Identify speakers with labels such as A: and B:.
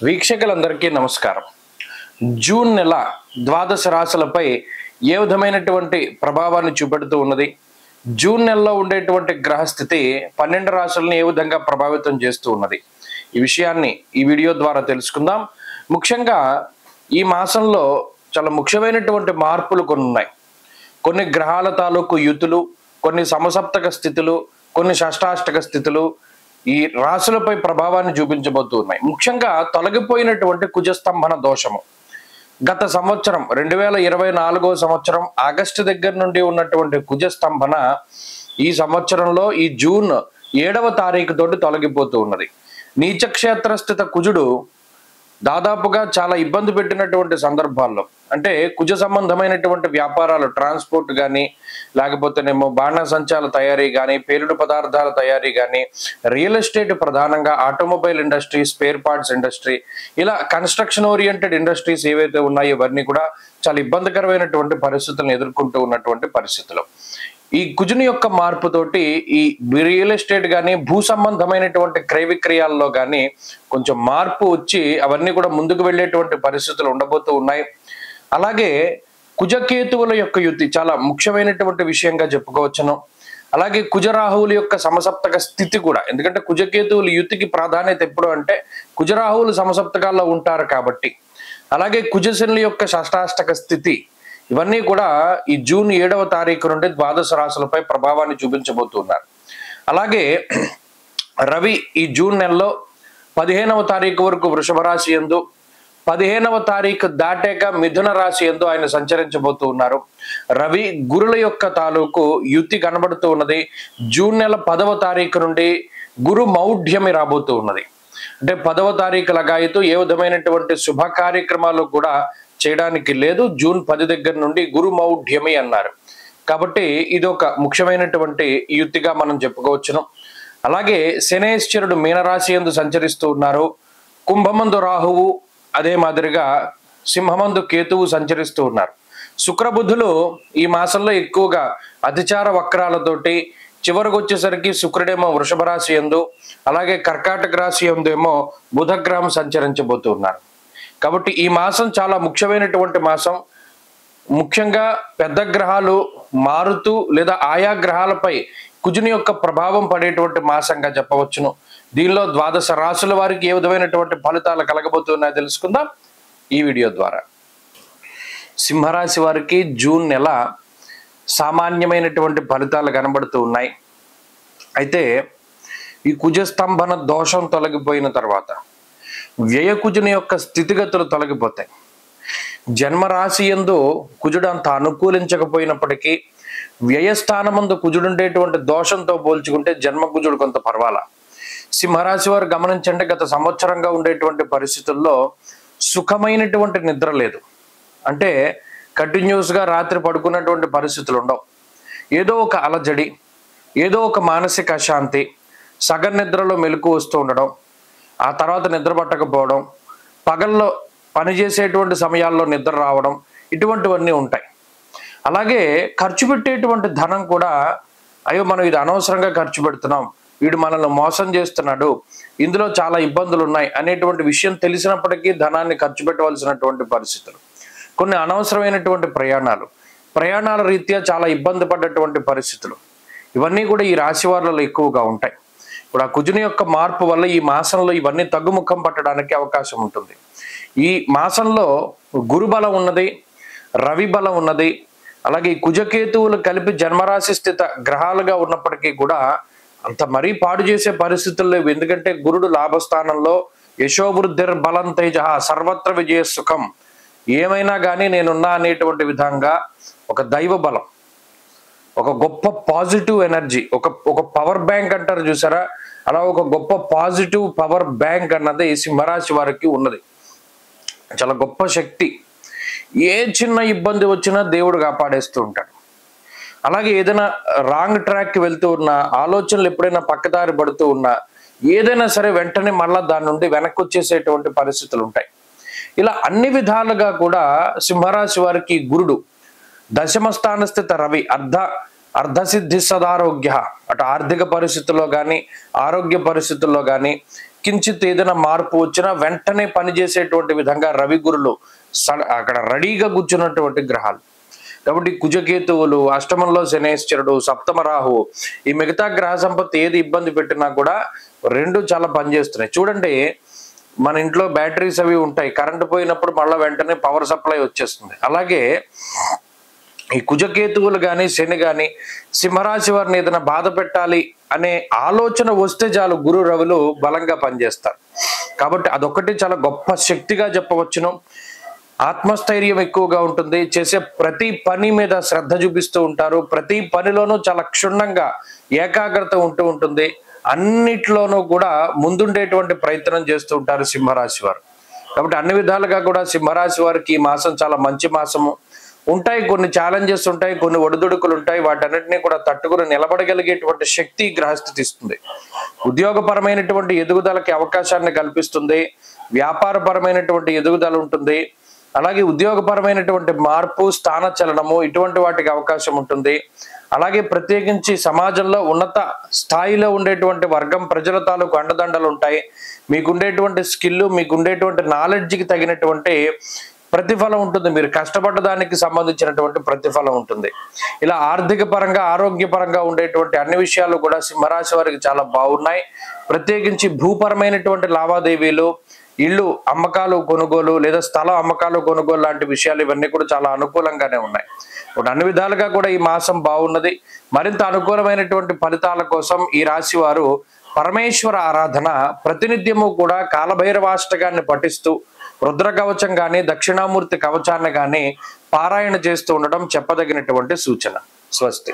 A: వీక్షకులందరికీ నమస్కారం. జూన్ నెల ద్వాదశ రాశులపై ఏ విధమైనటువంటి ప్రభావాన్ని చూపెడుతూ ఉన్నది, జూన్ నెలలో ఉండేటువంటి గ్రహస్థితి 12 రాశులను ఏ విధంగా ప్రభావితం చేస్తూ ఉన్నది, ఈ విషయాన్ని ఈ వీడియో ద్వారా తెలుసుకుందాం. ముఖ్యంగా ఈ మాసంలో చాలా ముఖ్యమైనటువంటి మార్పులు కొన్ని ఉన్నాయి. కొన్ని గ్రహాల తాలూకు యుతులు, కొన్ని సమసప్తక స్థితులు, కొన్ని షష్టాష్టక స్థితులు ఈ రాశులపై ప్రభావాన్ని చూపించబోతూ ఉన్నాయి. ముఖ్యంగా తొలగిపోయినటువంటి కుజస్తంభన దోషము గత సంవత్సరం 2024 సంవత్సరం ఆగస్టు దగ్గర నుండి ఉన్నటువంటి కుజస్తంభన ఈ సంవత్సరంలో ఈ జూన్ 7వ తారీఖు తోటి తొలగిపోతూ ఉన్నది. నీచక్షేత్రస్థిత కుజుడు దాదాపుగా చాలా ఇబ్బంది పెట్టినటువంటి సందర్భాల్లో, అంటే కుజ సంబంధమైనటువంటి వ్యాపారాలు, ట్రాన్స్పోర్ట్ కానీ, లేకపోతేనేమో బాణసంచాల తయారీ కానీ, పేలుడు పదార్థాల తయారీ కానీ, రియల్ ఎస్టేట్, ప్రధానంగా automobile industry, spare parts industry, ఇలా కన్స్ట్రక్షన్ ఓరియంటెడ్ ఇండస్ట్రీస్ ఏవైతే ఉన్నాయో ఇవన్నీ కూడా చాలా ఇబ్బందికరమైనటువంటి పరిస్థితులను ఎదుర్కొంటూ ఉన్నటువంటి పరిస్థితులు. ఈ కుజుని యొక్క మార్పుతోటి ఈ రియల్ ఎస్టేట్ కానీ, భూ సంబంధమైనటువంటి క్రయ విక్రయాల్లో కానీ కొంచెం మార్పు వచ్చి అవన్నీ కూడా ముందుకు వెళ్ళేటువంటి పరిస్థితులు ఉండబోతూ ఉన్నాయి. అలాగే కుజకేతువుల యొక్క యుతి చాలా ముఖ్యమైనటువంటి విషయంగా చెప్పుకోవచ్చును. అలాగే కుజరాహువుల యొక్క సమసప్తక స్థితి కూడా, ఎందుకంటే కుజకేతువుల యుతికి ప్రాధాన్యత ఎప్పుడు అంటే కుజరాహువులు సమసప్తకాల్లో ఉంటారు కాబట్టి. అలాగే కుజశనుల యొక్క షష్టాష్టక స్థితి, ఇవన్నీ కూడా ఈ జూన్ 7వ తారీఖు నుండి ద్వాదశ రాశులపై ప్రభావాన్ని చూపించబోతున్నారు. అలాగే రవి ఈ జూన్ నెలలో 15వ తారీఖు వరకు వృషభ రాశి యందు, 15వ తారీఖు దాటాక మిథున రాశి యందు ఆయన సంచరించబోతూ ఉన్నారు. రవి గురుల యొక్క తాలూకు యుతి కనబడుతూ ఉన్నది. జూన్ నెల 10వ తారీఖు నుండి గురు మౌఢ్యమి రాబోతూ ఉన్నది. అంటే 10వ తారీఖు లగాయితూ ఏ విధమైనటువంటి శుభ కార్యక్రమాలు కూడా చేయడానికి లేదు. జూన్ 10 దగ్గర నుండి గురు మౌఢ్యమి అన్నారు కాబట్టి ఇది ఒక ముఖ్యమైనటువంటి యుతిగా మనం చెప్పుకోవచ్చును. అలాగే శనేశ్వరుడు మీనరాశి యందు సంచరిస్తూ ఉన్నారు. కుంభమందు రాహువు, అదే మాదిరిగా సింహమందు కేతువు సంచరిస్తూ ఉన్నారు. శుక్రబుధులు ఈ మాసంలో ఎక్కువగా అతిచార వక్రాలతోటి చివరికి వచ్చేసరికి శుక్రుడేమో వృషభ రాశి యందు, అలాగే కర్కాటక రాశి యందు ఏమో బుధగ్రహం సంచరించబోతూ ఉన్నారు. కాబట్టి ఈ మాసం చాలా ముఖ్యమైనటువంటి మాసం. ముఖ్యంగా పెద్ద గ్రహాలు మారుతూ లేదా ఆయా గ్రహాలపై కుజుని యొక్క ప్రభావం పడేటువంటి మాసంగా చెప్పవచ్చును. దీనిలో ద్వాదశ రాశుల వారికి ఏ విధమైనటువంటి ఫలితాలు కలగబోతున్నాయో తెలుసుకుందాం ఈ వీడియో ద్వారా. సింహరాశి వారికి జూన్ నెల సామాన్యమైనటువంటి ఫలితాలు కనబడుతూ ఉన్నాయి. అయితే ఈ కుజస్తంభన దోషం తొలగిపోయిన తర్వాత వ్యయకుజుని యొక్క స్థితిగతులు తొలగిపోతాయి. జన్మరాశి యందు కుజుడు అంత అనుకూలించకపోయినప్పటికీ వ్యయస్థానమందు కుజుడుండేటువంటి దోషంతో పోల్చుకుంటే జన్మకుజుడు కొంత పర్వాలా. సింహరాశి వారు గమనించండి, గత సంవత్సరంగా ఉండేటువంటి పరిస్థితుల్లో సుఖమైనటువంటి నిద్ర లేదు. అంటే కంటిన్యూస్గా రాత్రి పడుకున్నటువంటి పరిస్థితులు ఉండవు. ఏదో ఒక అలజడి, ఏదో ఒక మానసిక అశాంతి, సగం నిద్రలో మెలకు వస్తూ ఉండడం, ఆ తర్వాత నిద్ర పట్టకపోవడం, పగల్లో పనిచేసేటువంటి సమయాల్లో నిద్ర రావడం, ఇటువంటివన్నీ ఉంటాయి. అలాగే ఖర్చు పెట్టేటువంటి ధనం కూడా, అయ్యో మనం ఇది అనవసరంగా ఖర్చు పెడుతున్నాం, వీడు మనల్ని మోసం చేస్తున్నాడు, ఇందులో చాలా ఇబ్బందులు ఉన్నాయి అనేటువంటి విషయం తెలిసినప్పటికీ ధనాన్ని ఖర్చు పెట్టవలసినటువంటి పరిస్థితులు, కొన్ని అనవసరమైనటువంటి ప్రయాణాల రీత్యా చాలా ఇబ్బంది పడ్డటువంటి పరిస్థితులు, ఇవన్నీ కూడా ఈ రాశి వారిలో ఎక్కువగా ఉంటాయి. ఇప్పుడు ఆ కుజుని యొక్క మార్పు వల్ల ఈ మాసంలో ఇవన్నీ తగ్గుముఖం పట్టడానికి అవకాశం ఉంటుంది. ఈ మాసంలో గురు బలం ఉన్నది, రవి బలం ఉన్నది, అలాగే ఈ కుజకేతువులు కలిపి జన్మరాశి స్థిత గ్రహాలుగా ఉన్నప్పటికీ కూడా అంత మరీ పాడు చేసే పరిస్థితులు లేవు. ఎందుకంటే గురుడు లాభస్థానంలో యశోవృద్ధిర్ బలం తేజ సర్వత్ర విజయ సుఖం, ఏమైనా కానీ నేనున్నా అనేటువంటి విధంగా ఒక దైవ బలం, ఒక గొప్ప పాజిటివ్ ఎనర్జీ, ఒక పవర్ బ్యాంక్ అంటారు చూసారా, అలా ఒక గొప్ప పాజిటివ్ పవర్ బ్యాంక్ అన్నది సింహరాశి వారికి ఉన్నది. చాలా గొప్ప శక్తి. ఏ చిన్న ఇబ్బంది వచ్చినా దేవుడు కాపాడేస్తూ ఉంటాడు. అలాగే ఏదైనా రాంగ్ ట్రాక్కి వెళ్తూ ఉన్నా, ఆలోచనలు ఎప్పుడైనా పక్కదారి పడుతూ ఉన్నా, ఏదైనా సరే వెంటనే మళ్ళా దాని నుండి వెనక్కి వచ్చేసేటువంటి పరిస్థితులు ఉంటాయి. ఇలా అన్ని విధాలుగా కూడా సింహరాశి వారికి గురుడు దశమ స్థాన స్థిత రవి అర్ధసిద్ధి సదారోగ్య, అటు ఆర్థిక పరిస్థితుల్లో కానీ, ఆరోగ్య పరిస్థితుల్లో కానీ, కించిత్ ఏదైనా మార్పు వచ్చినా వెంటనే పనిచేసేటువంటి విధంగా రవి గురులు అక్కడ రెడీగా కూర్చున్నటువంటి గ్రహాలు. కాబట్టి కుజకేతువులు, అష్టమంలో శనేశ్వరుడు, సప్తమ రాహు, ఈ మిగతా గ్రహ సంపత్తి ఏది ఇబ్బంది పెట్టినా కూడా రెండు చాలా పనిచేస్తున్నాయి. చూడండి, మన ఇంట్లో బ్యాటరీస్ అవి ఉంటాయి, కరెంటు పోయినప్పుడు మళ్ళీ వెంటనే పవర్ సప్లై వచ్చేస్తుంది. అలాగే ఈ కుజకేతువులు కానీ శని కానీ సింహరాశి వారిని ఏదైనా బాధ పెట్టాలి అనే ఆలోచన వస్తే చాలు గురు రవులు బలంగా పనిచేస్తారు. కాబట్టి అదొక్కటి చాలా గొప్ప శక్తిగా చెప్పవచ్చును. ఆత్మస్థైర్యం ఎక్కువగా ఉంటుంది, చేసే ప్రతి పని మీద శ్రద్ధ చూపిస్తూ ఉంటారు, ప్రతి పనిలోనూ చాలా క్షుణ్ణంగా ఏకాగ్రత ఉంటూ ఉంటుంది, అన్నిట్లోనూ కూడా ముందుండేటువంటి ప్రయత్నం చేస్తూ ఉంటారు సింహరాశి వారు. కాబట్టి అన్ని విధాలుగా కూడా సింహరాశి వారికి ఈ మాసం చాలా మంచి మాసము. ఉంటాయి కొన్ని ఛాలెంజెస్ ఉంటాయి, కొన్ని ఒడిదుడుకులు ఉంటాయి, వాటన్నిటినీ కూడా తట్టుకుని నిలబడగలిగేటువంటి శక్తి గ్రహస్థితి ఇస్తుంది. ఉద్యోగపరమైనటువంటి ఎదుగుదలకి అవకాశాన్ని కల్పిస్తుంది, వ్యాపారపరమైనటువంటి ఎదుగుదల ఉంటుంది, అలాగే ఉద్యోగపరమైనటువంటి మార్పు, స్థాన చలనము, ఇటువంటి వాటికి అవకాశం ఉంటుంది. అలాగే ప్రత్యేకించి సమాజంలో ఉన్నత స్థాయిలో ఉండేటువంటి వర్గం ప్రజల తాలూకు అండదండలు ఉంటాయి. మీకుండేటువంటి స్కిల్, మీకుండేటువంటి నాలెడ్జ్కి తగినటువంటి ప్రతిఫలం ఉంటుంది, మీరు కష్టపడ్డ దానికి సంబంధించినటువంటి ప్రతిఫలం ఉంటుంది. ఇలా ఆర్థిక పరంగా, ఆరోగ్యపరంగా ఉండేటువంటి అన్ని విషయాలు కూడా సింహరాశి వారికి చాలా బాగున్నాయి. ప్రత్యేకించి భూపరమైనటువంటి లావాదేవీలు, ఇల్లు అమ్మకాలు కొనుగోలు లేదా స్థలం అమ్మకాలు కొనుగోలు లాంటి విషయాలు ఇవన్నీ కూడా చాలా అనుకూలంగానే ఉన్నాయి. అన్ని విధాలుగా కూడా ఈ మాసం బాగున్నది. మరింత అనుకూలమైనటువంటి ఫలితాల కోసం ఈ రాశి వారు పరమేశ్వర ఆరాధన ప్రతినిత్యము కూడా కాలభైరవాష్టకాన్ని పఠిస్తూ రుద్ర కవచం కానీ దక్షిణామూర్తి కవచాన్ని కానీ పారాయణ చేస్తూ ఉండడం చెప్పదగినటువంటి సూచన. స్వస్తి.